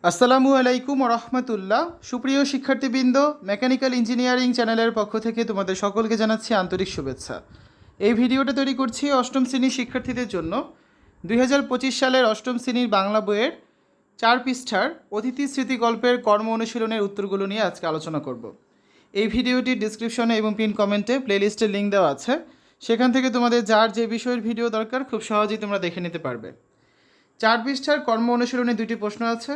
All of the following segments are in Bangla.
আসসালামু আলাইকুম রহমতুল্লাহ। সুপ্রিয় শিক্ষার্থীবৃন্দ, মেকানিক্যাল ইঞ্জিনিয়ারিং চ্যানেলের পক্ষ থেকে তোমাদের সকলকে জানাচ্ছি আন্তরিক শুভেচ্ছা। এই ভিডিওটা তৈরি করছি অষ্টম শ্রেণীর শিক্ষার্থীদের জন্য। 2025 সালের অষ্টম শ্রেণীর বাংলা বইয়ের 4 পৃষ্ঠার অতিথি স্মৃতি গল্পের কর্ম অনুশীলনের উত্তরগুলো নিয়ে আজকে আলোচনা করব। এই ভিডিওটির ডিসক্রিপশনে এবং পিন কমেন্টে প্লেলিস্টের লিঙ্ক দেওয়া আছে, সেখান থেকে তোমাদের যার যে বিষয়ের ভিডিও দরকার খুব সহজেই তোমরা দেখে নিতে পারবে। 4 পৃষ্ঠার কর্ম অনুশীলনে 2টি প্রশ্ন আছে।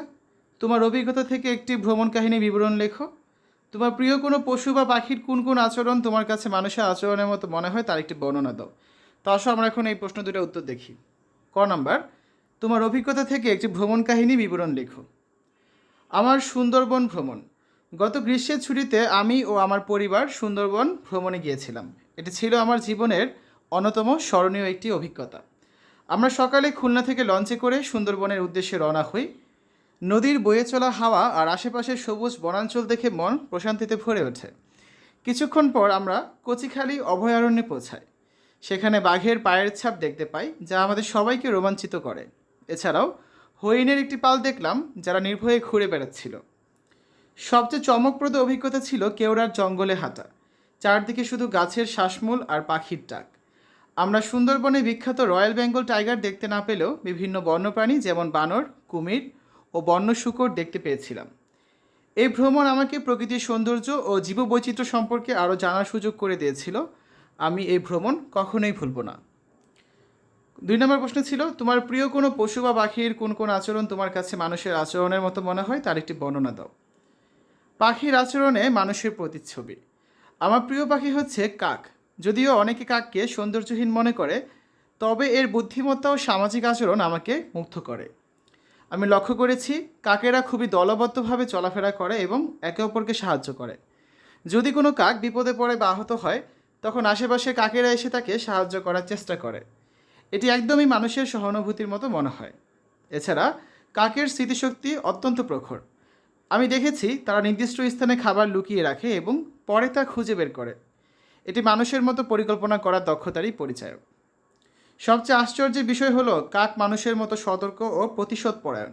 তোমার অভিজ্ঞতা থেকে একটি ভ্রমণ কাহিনী বিবরণ লেখো। তোমার প্রিয় কোনো পশু বা পাখির কোন কোন আচরণ তোমার কাছে মানুষের আচরণের মতো মনে হয় তার একটি বর্ণনা দাও। তো আসো আমরা এখন এই প্রশ্ন দুটোর উত্তর দেখি। ক নাম্বার, তোমার অভিজ্ঞতা থেকে একটি ভ্রমণ কাহিনী বিবরণ লেখো। আমার সুন্দরবন ভ্রমণ। গত গ্রীষ্মের ছুটিতে আমি ও আমার পরিবার সুন্দরবন ভ্রমণে গিয়েছিলাম। এটি ছিল আমার জীবনের অন্যতম স্মরণীয় একটি অভিজ্ঞতা। আমরা সকালে খুলনা থেকে লঞ্চে করে সুন্দরবনের উদ্দেশ্যে রওনা হই। নদীর বয়ে চলা হাওয়া আর আশেপাশের সবুজ বনাঞ্চল দেখে মন প্রশান্তিতে ভরে ওঠে। কিছুক্ষণ পর আমরা কচিখালি অভয়ারণ্যে পৌঁছাই। সেখানে বাঘের পায়ের ছাপ দেখতে পাই, যা আমাদের সবাইকে রোমাঞ্চিত করে। এছাড়াও হরিণের একটি পাল দেখলাম, যারা নির্ভয়ে ঘুরে বেড়াচ্ছিল। সবচেয়ে চমকপ্রদ অভিজ্ঞতা ছিল কেওড়ার জঙ্গলে হাঁটা। চারদিকে শুধু গাছের শ্বাসমূল আর পাখির ডাক। আমরা সুন্দরবনে বিখ্যাত রয়্যাল বেঙ্গল টাইগার দেখতে না পেলেও বিভিন্ন বন্যপ্রাণী যেমন বানর, কুমির ও বন্য শূকর দেখতে পেয়েছিলাম। এই ভ্রমণ আমাকে প্রকৃতির সৌন্দর্য ও জীববৈচিত্র্য সম্পর্কে আরও জানার সুযোগ করে দিয়েছিল। আমি এই ভ্রমণ কখনোই ভুলব না। 2 নম্বর প্রশ্ন ছিল, তোমার প্রিয় কোনো পশু বা পাখির কোন কোন আচরণ তোমার কাছে মানুষের আচরণের মতো মনে হয় তার একটি বর্ণনা দাও। পাখির আচরণে মানুষের প্রতিচ্ছবি। আমার প্রিয় পাখি হচ্ছে কাক। যদিও অনেকে কাককে সৌন্দর্যহীন মনে করে, তবে এর বুদ্ধিমত্তা ও সামাজিক আচরণ আমাকে মুগ্ধ করে। আমি লক্ষ্য করেছি কাকেরা খুবই দলবদ্ধভাবে চলাফেরা করে এবং একে অপরকে সাহায্য করে। যদি কোনো কাক বিপদে পড়ে বা আহত হয়, তখন আশেপাশে কাকেরা এসে তাকে সাহায্য করার চেষ্টা করে। এটি একদমই মানুষের সহানুভূতির মতো মনে হয়। এছাড়া কাকের স্মৃতিশক্তি অত্যন্ত প্রখর। আমি দেখেছি তারা নির্দিষ্ট স্থানে খাবার লুকিয়ে রাখে এবং পরে তা খুঁজে বের করে। এটি মানুষের মতো পরিকল্পনা করার দক্ষতারই পরিচায়ক। সবচেয়ে আশ্চর্যের বিষয় হলো কাক মানুষের মতো সতর্ক ও প্রতিশোধপরায়ণ।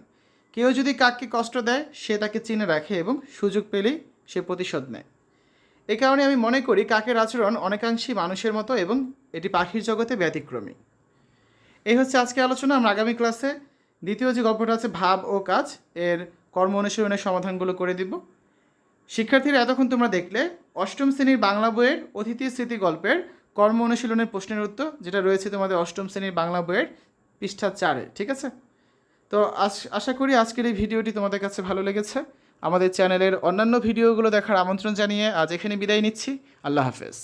কেউ যদি কাককে কষ্ট দেয়, সে তাকে চিনে রাখে এবং সুযোগ পেলেই সে প্রতিশোধ নেয়। এ কারণে আমি মনে করি কাকের আচরণ অনেকাংশেই মানুষের মতো এবং এটি পাখির জগতে ব্যতিক্রমী। এই হচ্ছে আজকে আলোচনা। আমরা আগামী ক্লাসে দ্বিতীয় যে গল্পটা আছে ভাব ও কাজ, এর কর্ম অনুশীলনের সমাধানগুলো করে দিব। শিক্ষার্থীরা, এতক্ষণ তোমরা দেখলে অষ্টম শ্রেণীর বাংলা বইয়ের অতিথি স্মৃতি গল্পের কর্ম অনুশীলনের প্রশ্নের উত্তর, যেটা রয়েছে তোমাদের অষ্টম শ্রেণীর বাংলা বইয়ের পৃষ্ঠা 4-এ। ঠিক আছে? তো আশা করি আজকের এই ভিডিওটি তোমাদের কাছে ভালো লেগেছে। আমাদের চ্যানেলের অন্যান্য ভিডিওগুলো দেখার আমন্ত্রণ জানিয়ে আজ এখানে বিদায় নিচ্ছি। আল্লাহ হাফেজ।